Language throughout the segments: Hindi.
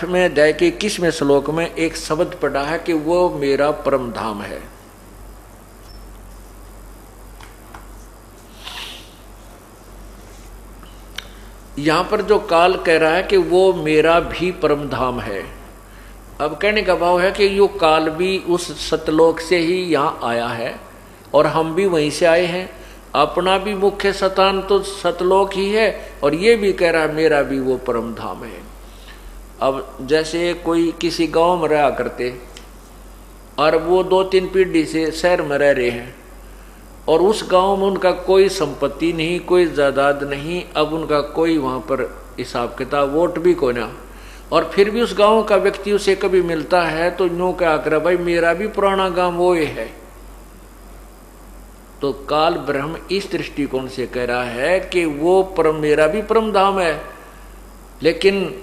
में अध्याय के 21वें श्लोक में एक शब्द पढ़ा है कि वो मेरा परम धाम है। यहां पर जो काल कह रहा है कि वो मेरा भी परम धाम है। अब कहने का भाव है कि यो काल भी उस सतलोक से ही यहाँ आया है और हम भी वहीं से आए हैं। अपना भी मुख्य स्थान तो सतलोक ही है और ये भी कह रहा है मेरा भी वो परम धाम है। अब जैसे कोई किसी गांव में रहा करते और वो 2-3 पीढ़ी से शहर में रह रहे हैं और उस गांव में उनका कोई संपत्ति नहीं, कोई जायदाद नहीं, अब उनका कोई वहाँ पर हिसाब किताब वोट भी कोई ना, और फिर भी उस गांव का व्यक्ति उसे कभी मिलता है तो यूं क्या कर भाई मेरा भी पुराना गांव वो ही है। तो काल ब्रह्म इस दृष्टिकोण से कह रहा है कि वो परम मेरा भी परम धाम है, लेकिन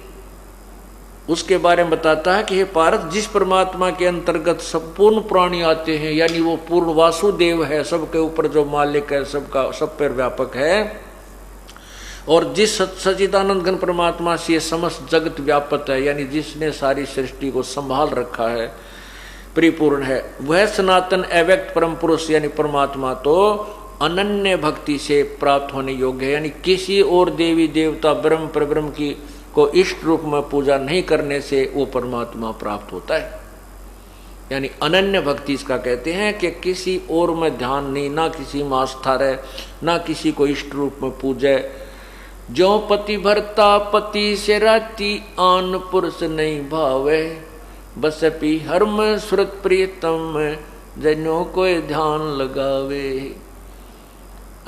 उसके बारे में बताता है कि हे पार्थ, जिस परमात्मा के अंतर्गत संपूर्ण प्राणी आते हैं, यानी वो पूर्ण वासुदेव है, सबके ऊपर जो मालिक है, सबका सब पर व्यापक है, और जिस सच्चिदानंद घन परमात्मा से समस्त जगत व्यापक है, यानी जिसने सारी सृष्टि को संभाल रखा है, परिपूर्ण है, वह सनातन अव्यक्त परम पुरुष यानी परमात्मा तो अनन्य भक्ति से प्राप्त होने योग्य है। यानी किसी और देवी देवता ब्रह्म परब्रह्म की को इष्ट रूप में पूजा नहीं करने से वो परमात्मा प्राप्त होता है। यानी अनन्य भक्ति इसका कहते हैं कि किसी और में ध्यान नहीं, ना किसी में आस्था रहे, ना किसी को इष्ट रूप में पूजे। जो पति भरता पति से राती, आन पुरुष नहीं भावे, बस पी हर्म सुरत प्रियतम, जनो कोई ध्यान लगावे।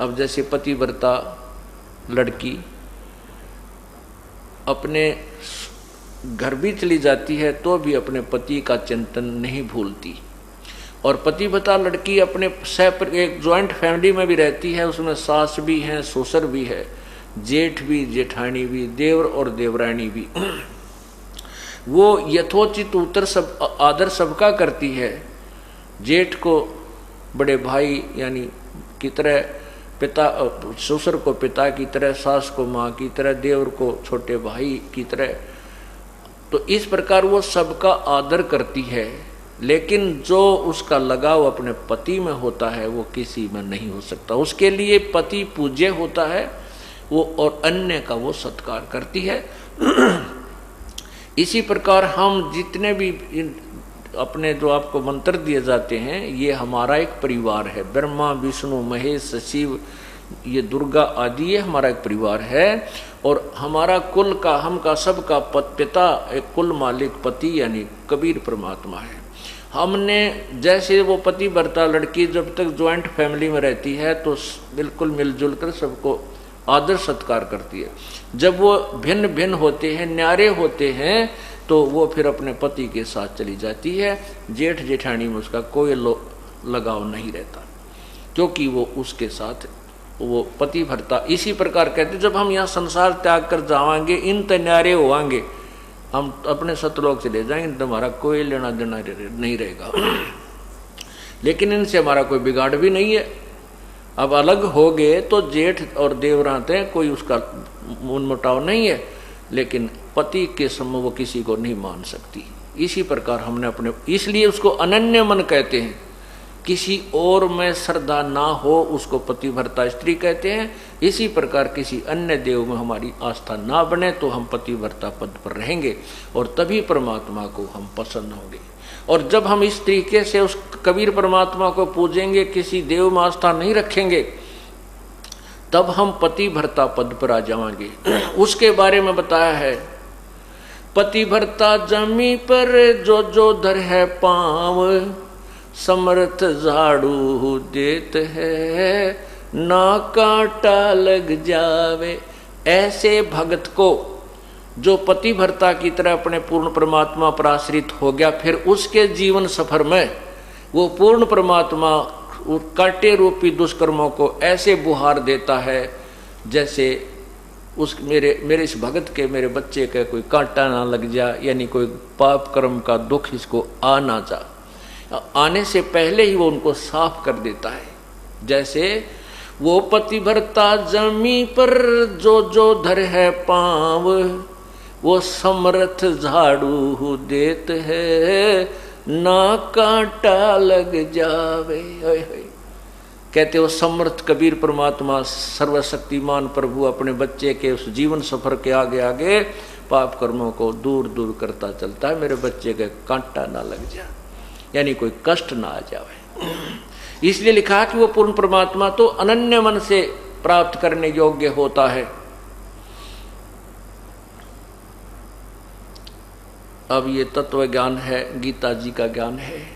अब जैसे पति भरता लड़की अपने घर भी चली जाती है तो भी अपने पति का चिंतन नहीं भूलती, और पतिव्रता लड़की अपने एक ज्वाइंट फैमिली में भी रहती है, उसमें सास भी है, ससुर भी है, जेठ भी, जेठानी भी, देवर और देवरानी भी। वो यथोचित उत्तर सब आदर सबका करती है। जेठ को बड़े भाई यानी की तरह, पिता ससुर को पिता की तरह, सास को माँ की तरह, देवर को छोटे भाई की तरह। तो इस प्रकार वो सबका आदर करती है, लेकिन जो उसका लगाव अपने पति में होता है वो किसी में नहीं हो सकता। उसके लिए पति पूज्य होता है वो, और अन्य का वो सत्कार करती है। इसी प्रकार हम जितने भी अपने जो आपको मंत्र दिए जाते हैं, ये हमारा एक परिवार है। ब्रह्मा विष्णु महेश शिव, ये दुर्गा आदि, ये हमारा एक परिवार है। और हमारा कुल का, हम का सबका पिता, एक कुल मालिक पति यानी कबीर परमात्मा है। हमने जैसे वो पति भरता लड़की जब तक ज्वाइंट फैमिली में रहती है तो बिल्कुल मिलजुल कर सबको आदर सत्कार करती है। जब वो भिन्न भिन्न होते हैं, न्यारे होते हैं, तो वो फिर अपने पति के साथ चली जाती है। जेठ जेठानी में उसका कोई लगाव नहीं रहता, क्योंकि वो उसके साथ वो पति भरता। इसी प्रकार कहते जब हम यहाँ संसार त्याग कर जावांगे, इन न्यारे होवांगे, हम अपने सतलोक चले जाएंगे, तो हमारा कोई लेना देना नहीं रहेगा। लेकिन इनसे हमारा कोई बिगाड़ भी नहीं है। अब अलग हो गए तो जेठ और देवरात हैं, कोई उसका मनमुटाव नहीं है, लेकिन पति के समय वो किसी को नहीं मान सकती। इसी प्रकार हमने अपने, इसलिए उसको अनन्य मन कहते हैं। किसी और में श्रद्धा ना हो उसको पतिव्रता स्त्री कहते हैं। इसी प्रकार किसी अन्य देव में हमारी आस्था ना बने तो हम पतिव्रता पद पर रहेंगे और तभी परमात्मा को हम पसंद होंगे। और जब हम इस तरीके से उस कबीर परमात्मा को पूजेंगे, किसी देव में आस्था नहीं रखेंगे, तब हम पति भरता पद पर आ जाएंगे। उसके बारे में बताया है, पति भरता जमी पर जो जो धर है पाँव, समर्थ झाड़ू देत है, ना कांटा लग जावे। ऐसे भगत को जो पति भरता की तरह अपने पूर्ण परमात्मा पर आश्रित हो गया, फिर उसके जीवन सफर में वो पूर्ण परमात्मा कांटे रूपी दुष्कर्मों को ऐसे बुहार देता है जैसे उस मेरे इस भगत के, मेरे बच्चे के कोई कांटा ना लग जा, यानी कोई पाप कर्म का दुख इसको आ ना जा, आने से पहले ही वो उनको साफ कर देता है। जैसे वो पति भरता जमी पर जो जो धर है पाँव, वो समर्थ झाड़ू देत है, ना कांटा लग जावे। कहते हो समर्थ कबीर परमात्मा सर्वशक्तिमान प्रभु अपने बच्चे के उस जीवन सफर के आगे आगे पाप कर्मों को दूर दूर करता चलता है। मेरे बच्चे के कांटा ना लग जाए, यानी कोई कष्ट ना आ जाए। इसलिए लिखा कि वो पूर्ण परमात्मा तो अनन्य मन से प्राप्त करने योग्य होता है। अब ये तत्व ज्ञान है, गीता जी का ज्ञान है।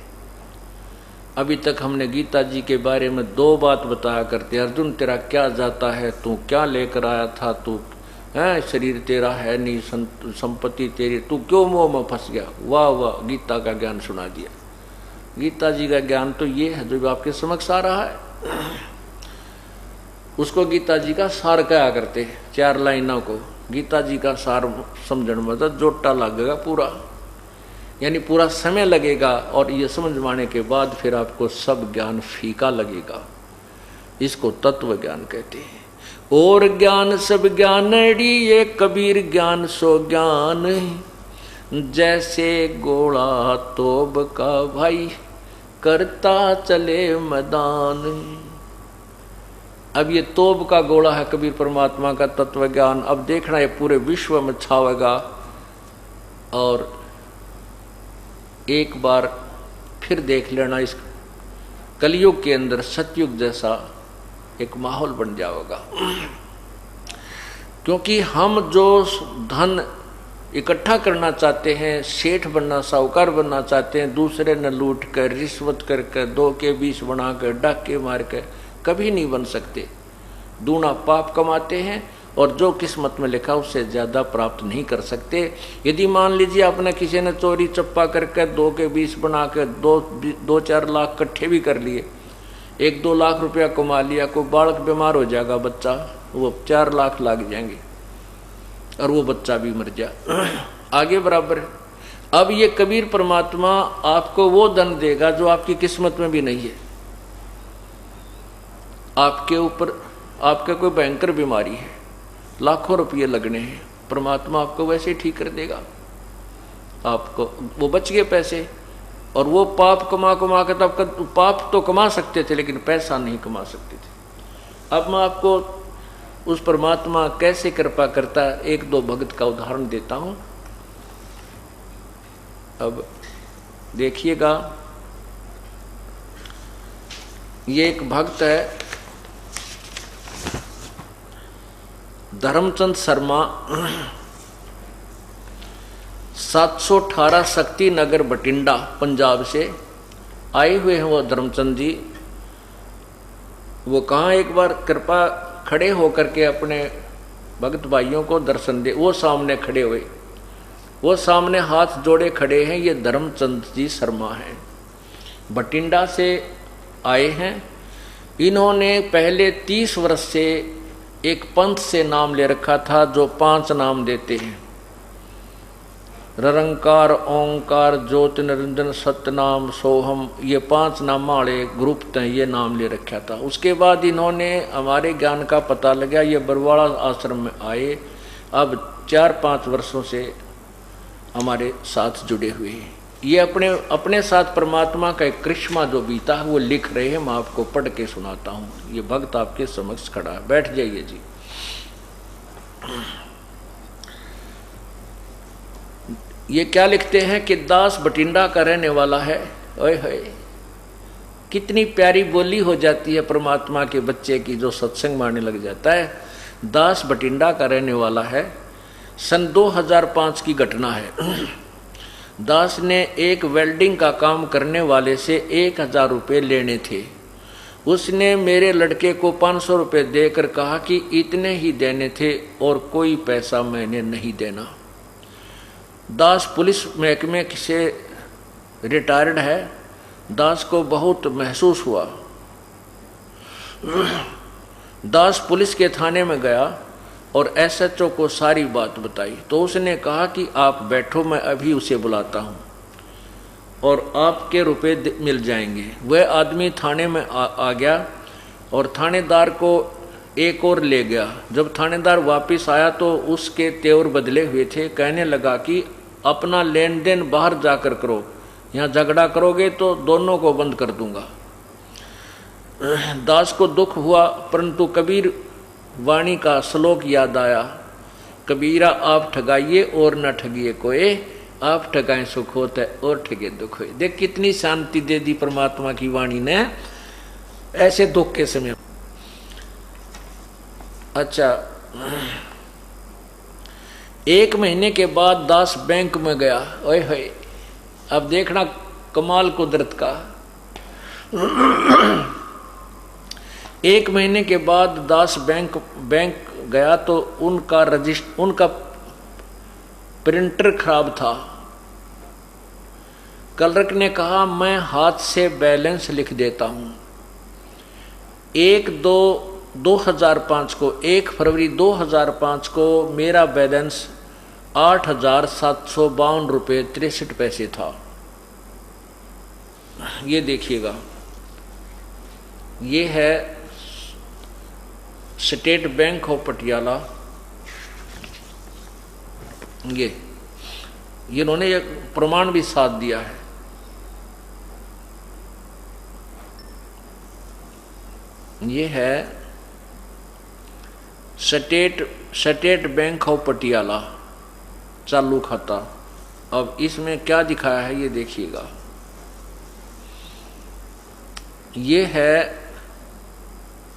अभी तक हमने गीता जी के बारे में 2 बात बताया करते। अर्जुन तेरा क्या जाता है, तू क्या लेकर आया था, तू है शरीर तेरा है नहीं, संपत्ति तेरी, तू क्यों मोह में फंस गया। वाह वाह, गीता का ज्ञान सुना दिया। गीता जी का ज्ञान तो ये है जो आपके समक्ष आ रहा है। उसको गीता जी का सार कहा करते, 4 लाइनों को। गीता जी का सार समझने में तो जोटा लगेगा पूरा, यानी पूरा समय लगेगा, और ये समझ माने के बाद फिर आपको सब ज्ञान फीका लगेगा। इसको तत्व ज्ञान कहते हैं। और ज्ञान सब ज्ञानड़ी, ये कबीर ज्ञान सो ज्ञान, जैसे गोला तोब का भाई, करता चले मैदान। अब ये तोब का गोला है कबीर परमात्मा का तत्व ज्ञान। अब देखना ये पूरे विश्व में छावेगा, और एक बार फिर देख लेना इस कलयुग के अंदर सतयुग जैसा एक माहौल बन जाएगा। क्योंकि हम जो धन इकट्ठा करना चाहते हैं, सेठ बनना, साहूकार बनना चाहते हैं, दूसरे न लूट कर, रिश्वत करके, 2 के 20 बना कर, डाके मार कर, कभी नहीं बन सकते। दूना पाप कमाते हैं, और जो किस्मत में लिखा उससे ज़्यादा प्राप्त नहीं कर सकते। यदि मान लीजिए आपने किसी ने चोरी चप्पा करके 2 के 20 बना के 2-4 लाख इकट्ठे भी कर लिए, 1-2 लाख रुपया कमा लिया, कोई बालक बीमार हो जाएगा बच्चा, वो 4 लाख लग जाएंगे, और वो बच्चा भी मर जाए, आगे बराबर है। अब ये कबीर परमात्मा आपको वो धन देगा जो आपकी किस्मत में भी नहीं है। आपके ऊपर आपके कोई भयंकर बीमारी है, लाखों रुपये लगने हैं, परमात्मा आपको वैसे ही ठीक कर देगा। आपको वो बच गए पैसे, और वो पाप कमा के तब पाप तो कमा सकते थे लेकिन पैसा नहीं कमा सकते थे। अब मैं आपको उस परमात्मा कैसे कृपा करता है 1-2 भक्त का उदाहरण देता हूं। अब देखिएगा, ये एक भक्त है धर्मचंद शर्मा, 718 शक्ति नगर बठिंडा पंजाब से आए हुए हैं वो धर्मचंद जी। वो कहाँ एक बार कृपा खड़े होकर के अपने भक्त भाइयों को दर्शन दे, वो सामने खड़े हुए, वो सामने हाथ जोड़े खड़े हैं। ये धर्मचंद जी शर्मा हैं, बठिंडा से आए हैं। इन्होंने पहले 30 वर्ष से एक पंथ से नाम ले रखा था जो 5 नाम देते हैं, निरंकार, ओंकार, ज्योति निरंजन, सतनाम, सोहम, ये 5 नाम वाले ग्रुप थे, ये नाम ले रखा था। उसके बाद इन्होंने हमारे ज्ञान का पता लगा, ये बरवाड़ा आश्रम में आए। अब 4-5 वर्षों से हमारे साथ जुड़े हुए हैं। ये अपने साथ परमात्मा का एक करिश्मा जो बीता है वो लिख रहे हैं, मैं आपको पढ़ के सुनाता हूँ। ये भक्त आपके समक्ष खड़ा है, बैठ जाइए जी। ये क्या लिखते हैं कि दास बठिंडा का रहने वाला है। ओए होए, कितनी प्यारी बोली हो जाती है परमात्मा के बच्चे की जो सत्संग मारने लग जाता है। दास बठिंडा का रहने वाला है। सन 2005 की घटना है। दास ने एक वेल्डिंग का काम करने वाले से 1000 रुपये लेने थे। उसने मेरे लड़के को 500 रुपये देकर कहा कि इतने ही देने थे और कोई पैसा मैंने नहीं देना। दास पुलिस महकमे से रिटायर्ड है। दास को बहुत महसूस हुआ। दास पुलिस के थाने में गया और एसएचओ को सारी बात बताई। तो उसने कहा कि आप बैठो, मैं अभी उसे बुलाता हूँ और आपके रुपए मिल जाएंगे। वह आदमी थाने में आ गया और थानेदार को एक और ले गया। जब थानेदार वापस आया तो उसके तेवर बदले हुए थे। कहने लगा कि अपना लेन देन बाहर जाकर करो, यहाँ झगड़ा करोगे तो दोनों को बंद कर दूंगा। दास को दुख हुआ, परंतु कबीर वाणी का श्लोक याद आया। कबीरा आप ठगाइए और न ठगिए कोई, आप ठगाएं सुख होता है और ठगे दुख होए। देख कितनी शांति दे दी परमात्मा की वाणी ने ऐसे दुख के समय। अच्छा, 1 महीने के बाद दास बैंक में गया। ओए होए, अब देखना कमाल कुदरत का। 1 महीने के बाद दास बैंक गया तो उनका प्रिंटर खराब था। क्लर्क ने कहा मैं हाथ से बैलेंस लिख देता हूं। 1 फरवरी 2005 को मेरा बैलेंस 8,752 रुपये 63 पैसे था। ये देखिएगा, ये है स्टेट बैंक ऑफ पटियाला। ये इन्होंने एक प्रमाण भी साथ दिया है। ये है स्टेट बैंक ऑफ पटियाला चालू खाता। अब इसमें क्या दिखाया है ये देखिएगा। ये है,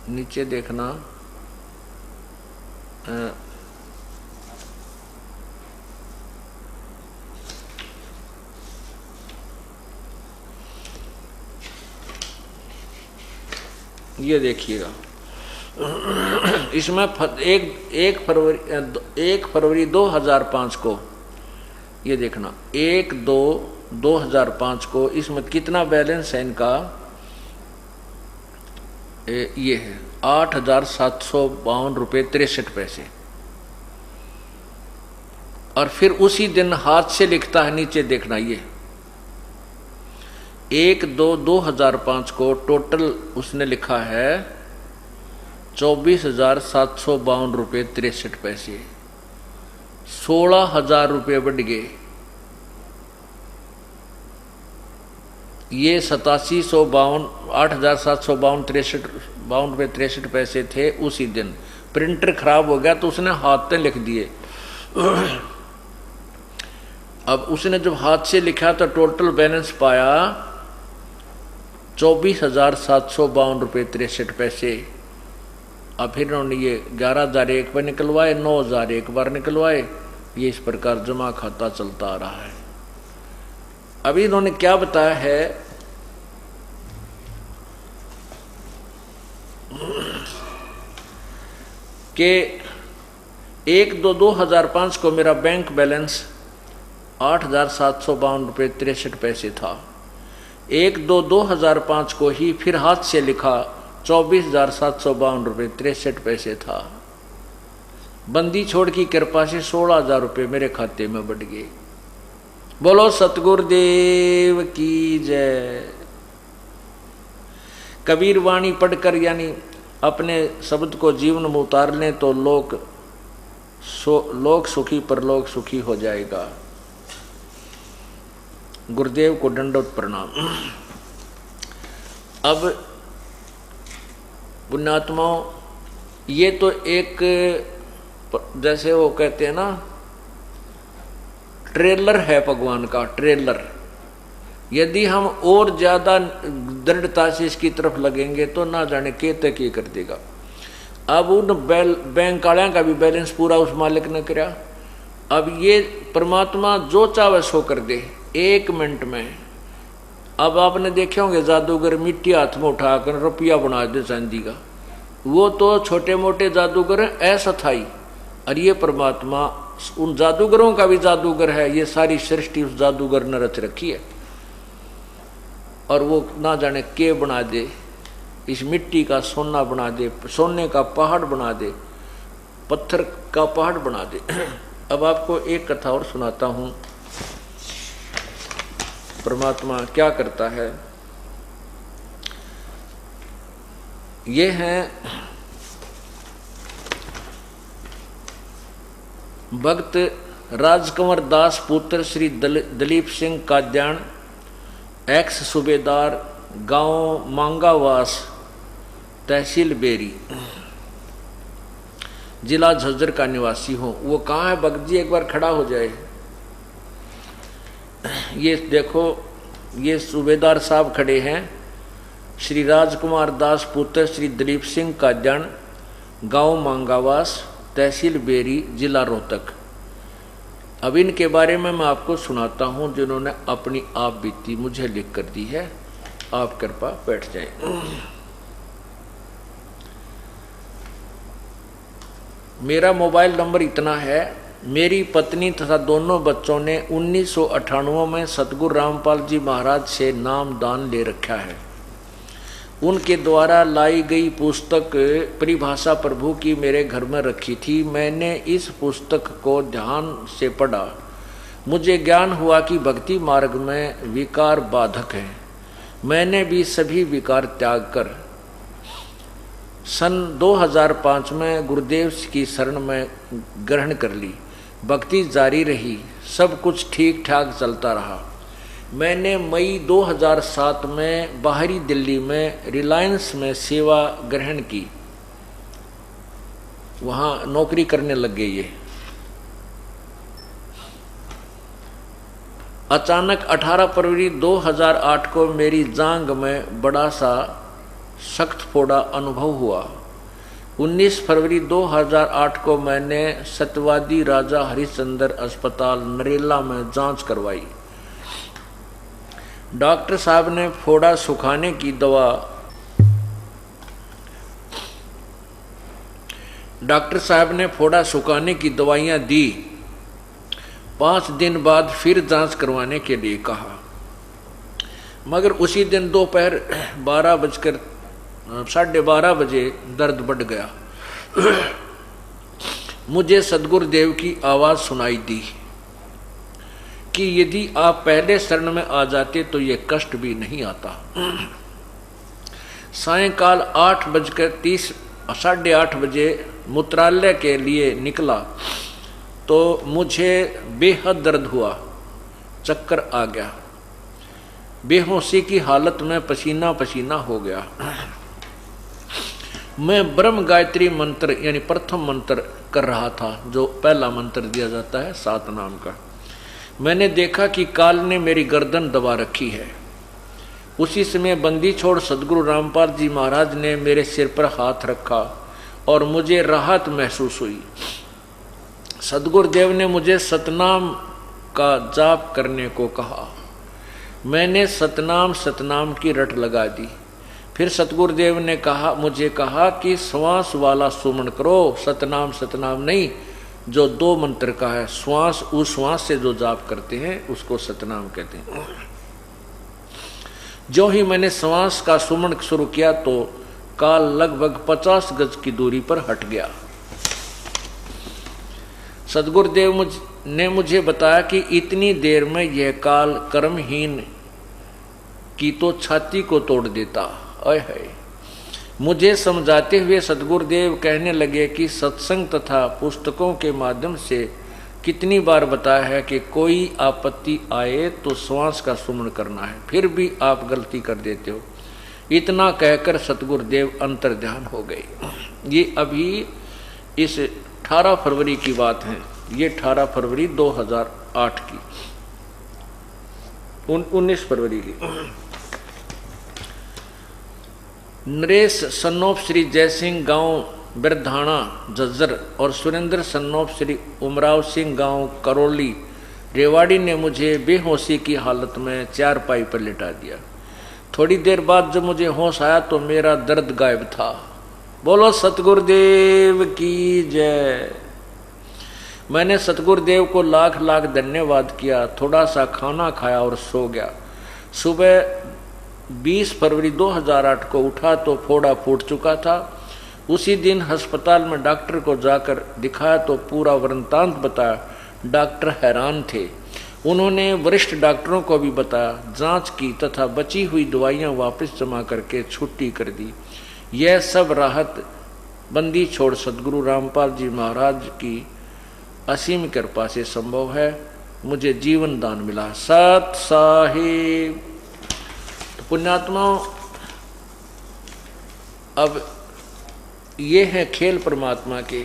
नीचे देखना, ये देखिएगा। इसमें 1 फरवरी 2005 को, ये देखना 1/2/2005 को इसमें कितना बैलेंस है इनका, ये है 8,752 रुपये 63 पैसे। और फिर उसी दिन हाथ से लिखता है, नीचे देखना, ये 1/2/2005 को टोटल उसने लिखा है 24,752 रुपये 63 पैसे। 16,000 रुपये बढ़ गए। ये 8,752 रुपये 63 पैसे थे उसी दिन। प्रिंटर खराब हो गया तो उसने हाथ से लिख दिए। अब उसने जब हाथ से लिखा तो टोटल बैलेंस पाया 24,752 रुपये 63 पैसे। अब फिर उन्होंने ये 11,000 एक बार निकलवाए, 9,000 एक बार निकलवाए। ये इस प्रकार जमा खाता चलता आ रहा है। अभी इन्होंने क्या बताया है कि 1/2/2005 को मेरा बैंक बैलेंस 8,752 रुपये 63 पैसे था। 1/2/2005 को ही फिर हाथ से लिखा 24,752 रुपये 63 पैसे था। बंदी छोड़ की कृपा से 16,000 रुपये मेरे खाते में बढ़ गए। बोलो सतगुरुदेव की जय। कबीर वाणी पढ़कर यानी अपने शब्द को जीवन में उतार लें तो लोक सुखी परलोक सुखी हो जाएगा। गुरुदेव को दंडवत प्रणाम। अब पुण्यात्माओं, ये तो एक जैसे वो कहते हैं ना, ट्रेलर है भगवान का, ट्रेलर। यदि हम और ज्यादा दृढ़ता से इसकी तरफ लगेंगे तो ना जाने के तक ये कर देगा। अब उन बैंक वाले का भी बैलेंस पूरा उस मालिक ने कराया। अब ये परमात्मा जो चाहे सो कर दे 1 मिनट में। अब आपने देखे होंगे जादूगर मिट्टी हाथ में उठाकर रुपया बना दे चांदी का। वो तो छोटे मोटे जादूगर हैं अस्थाई, और ये परमात्मा उन जादूगरों का भी जादूगर है। ये सारी सृष्टि उस जादूगर ने रच रखी है। और वो ना जाने के बना दे, इस मिट्टी का सोना बना दे, सोने का पहाड़ बना दे, पत्थर का पहाड़ बना दे। अब आपको एक कथा और सुनाता हूं, परमात्मा क्या करता है। ये है भक्त राजकंवर दास पुत्र श्री दलीप सिंह काद्याण, एक्स सूबेदार, गांव मांगावास, तहसील बेरी, जिला झज्जर का निवासी हूं। वो कहाँ है भक्त जी, एक बार खड़ा हो जाए। ये देखो, ये सूबेदार साहब खड़े हैं, श्री राजकुमार दास पुत्र श्री दलीप सिंह काद्याण, गांव मांगावास, तहसील बेरी, जिला रोहतक। अब इनके बारे में मैं आपको सुनाता हूं, जिन्होंने अपनी आप बीती मुझे लिख कर दी है। आप कृपा बैठ जाएं। मेरा मोबाइल नंबर इतना है। मेरी पत्नी तथा दोनों बच्चों ने 1998 में सतगुरु रामपाल जी महाराज से नाम दान ले रखा है। उनके द्वारा लाई गई पुस्तक परिभाषा प्रभु की मेरे घर में रखी थी। मैंने इस पुस्तक को ध्यान से पढ़ा। मुझे ज्ञान हुआ कि भक्ति मार्ग में विकार बाधक है। मैंने भी सभी विकार त्याग कर सन 2005 में गुरुदेव की शरण में ग्रहण कर ली। भक्ति जारी रही, सब कुछ ठीक ठाक चलता रहा। मैंने मई 2007 में बाहरी दिल्ली में रिलायंस में सेवा ग्रहण की, वहाँ नौकरी करने लग गई है। अचानक 18 फरवरी 2008 को मेरी जांघ में बड़ा सा सख्त फोड़ा अनुभव हुआ। 19 फरवरी 2008 को मैंने सत्यवादी राजा हरिश्चंद्र अस्पताल नरेला में जांच करवाई। डॉक्टर साहब ने फोड़ा सुखाने की दवाइयां दी। 5 दिन बाद फिर जांच करवाने के लिए कहा, मगर उसी दिन दोपहर 12:30 बजे दर्द बढ़ गया। मुझे सद्गुरुदेव की आवाज सुनाई दी कि यदि आप पहले शरण में आ जाते तो ये कष्ट भी नहीं आता। सायंकाल 8:30 बजे मूत्रालय के लिए निकला तो मुझे बेहद दर्द हुआ, चक्कर आ गया, बेहोशी की हालत में पसीना पसीना हो गया। मैं ब्रह्म गायत्री मंत्र यानी प्रथम मंत्र कर रहा था, जो पहला मंत्र दिया जाता है 7 नाम का। मैंने देखा कि काल ने मेरी गर्दन दबा रखी है। उसी समय बंदी छोड़ सदगुरु रामपाल जी महाराज ने मेरे सिर पर हाथ रखा और मुझे राहत महसूस हुई। सदगुरुदेव ने मुझे सतनाम का जाप करने को कहा। मैंने सतनाम की रट लगा दी। फिर सतगुरुदेव ने मुझे कहा कि श्वास वाला सुमन करो, सतनाम नहीं, जो 2 मंत्र का है। श्वास, उस श्वास से जो जाप करते हैं उसको सतनाम कहते हैं। जो ही मैंने श्वास का सुमन शुरू किया तो काल लगभग 50 गज की दूरी पर हट गया। सदगुरुदेव ने मुझे बताया कि इतनी देर में यह काल कर्महीन की तो छाती को तोड़ देता। आय हाय। मुझे समझाते हुए सदगुरुदेव कहने लगे कि सत्संग तथा पुस्तकों के माध्यम से कितनी बार बताया है कि कोई आपत्ति आए तो श्वास का सुमन करना है, फिर भी आप गलती कर देते हो। इतना कहकर सतगुरुदेव अंतर्ध्यान हो गए। ये अभी इस 18 फरवरी की बात है। ये 18 फरवरी 2008 की, 19 फरवरी की। नरेश सन्नोप श्री जयसिंह गांव बिरधाना झज्जर और सुरेंद्र सन्नोप श्री उमराव सिंह गांव करौली रेवाड़ी ने मुझे बेहोशी की हालत में चारपाई पर लिटा दिया। थोड़ी देर बाद जब मुझे होश आया तो मेरा दर्द गायब था। बोलो सतगुरुदेव की जय। मैंने सतगुरुदेव को लाख लाख धन्यवाद किया। थोड़ा सा खाना खाया और सो गया। सुबह 20 फरवरी 2008 को उठा तो फोड़ा फूट चुका था। उसी दिन अस्पताल में डॉक्टर को जाकर दिखाया तो पूरा वृत्तांत बताया। डॉक्टर हैरान थे। उन्होंने वरिष्ठ डॉक्टरों को भी बताया, जांच की तथा बची हुई दवाइयां वापस जमा करके छुट्टी कर दी। यह सब राहत बंदी छोड़ सदगुरु रामपाल जी महाराज की असीम कृपा से संभव है। मुझे जीवन दान मिला। सत साहिब। तो पुण्यात्मा, अब ये है खेल परमात्मा के।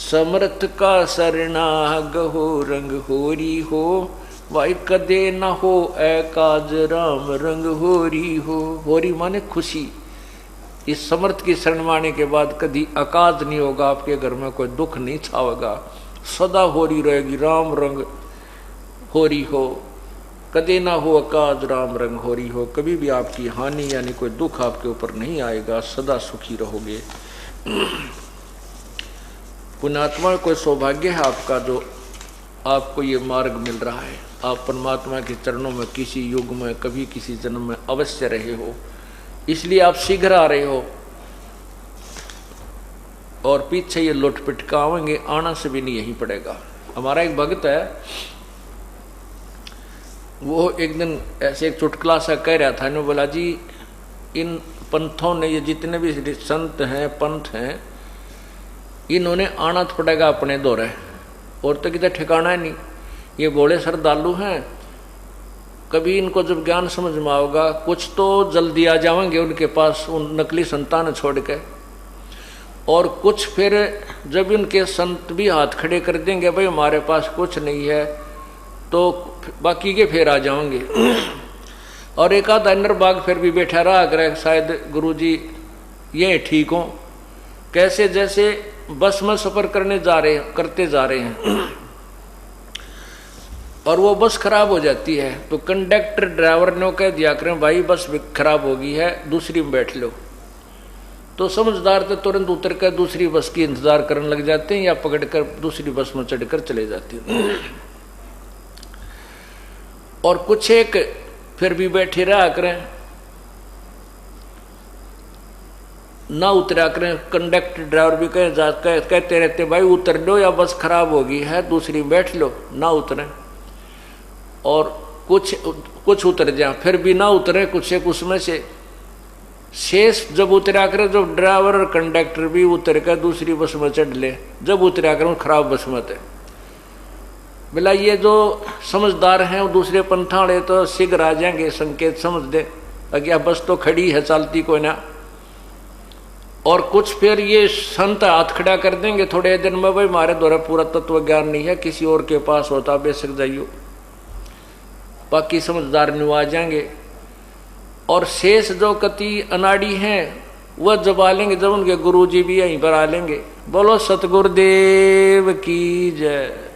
समर्थ का सरनाग हो रंग होरी हो, भाई कदे न हो एकाज राम रंग होरी हो। होरी माने खुशी। इस समर्थ की शरण माने के बाद कभी अकाज नहीं होगा, आपके घर में कोई दुख नहीं छावेगा, सदा होरी रहेगी, राम रंग होरी हो। कदे ना हो अकाज राम रंग होरी हो। कभी भी आपकी हानि यानी कोई दुख आपके ऊपर नहीं आएगा, सदा सुखी रहोगे। पुण्यात्मा, कोई सौभाग्य है आपका जो आपको ये मार्ग मिल रहा है। आप परमात्मा के चरणों में किसी युग में कभी किसी जन्म में अवश्य रहे हो, इसलिए आप शीघ्र आ रहे हो। और पीछे ये लुट पिटकावेंगे, आना से भी नहीं यहीं पड़ेगा। हमारा एक भक्त है, वो एक दिन ऐसे एक चुटकुला सा कह रहा था। ने बोला जी, इन पंथों ने, ये जितने भी संत हैं पंथ हैं, इन्होंने आना तो पड़ेगा अपने दौरे, और तो कितना ठिकाना है नहीं। ये बोले श्रद्धालु हैं, कभी इनको जब ज्ञान समझ में आओगा कुछ तो जल्दी आ जाएंगे उनके पास, उन नकली संतान छोड़ के, और कुछ फिर जब उनके संत भी हाथ खड़े कर देंगे भाई हमारे पास कुछ नहीं है, तो बाकी के फिर आ जाएंगे। और एक आधा नरबाग फिर भी बैठा रहा करे, शायद गुरुजी ये ठीक हो। कैसे? जैसे बस में सफर करते जा रहे हैं और वो बस खराब हो जाती है, तो कंडक्टर ड्राइवर ने कह दिया करें भाई बस खराब हो गई है, दूसरी में बैठ लो। तो समझदार तो तुरंत उतर कर दूसरी बस की इंतजार करने लग जाते हैं, या पकड़कर दूसरी बस में चढ़कर चले जाते हैं। और कुछ एक फिर भी बैठे रहा करें, ना उतरा करें। कंडक्टर ड्राइवर भी कहते रहते भाई उतर लो या बस खराब हो गई है, दूसरी बैठ लो, ना उतरे। और कुछ उतर जाए, फिर भी ना उतरे कुछ एक उसमें से शेष जब उतरा करें, जब ड्राइवर और कंडक्टर भी उतर कर दूसरी बस में चढ़ ले, जब उतरा करें खराब बस में थे। बोला ये जो समझदार हैं वो दूसरे पंथा वाले तो शीघ्र आ जाएंगे, संकेत समझ दे अगर बस तो खड़ी है चलती कोई ना। और कुछ फिर ये संत हाथ खड़ा कर देंगे थोड़े दिन में, भाई हमारे द्वारा पूरा तत्व ज्ञान नहीं है, किसी और के पास होता बेशक जाइयो। बाकी समझदार नहीं आ जाएंगे। और शेष जो कति अनाड़ी हैं वह जब आ लेंगे, जब उनके गुरुजी भी यहीं पर आ लेंगे। बोलो सतगुरुदेव की जय।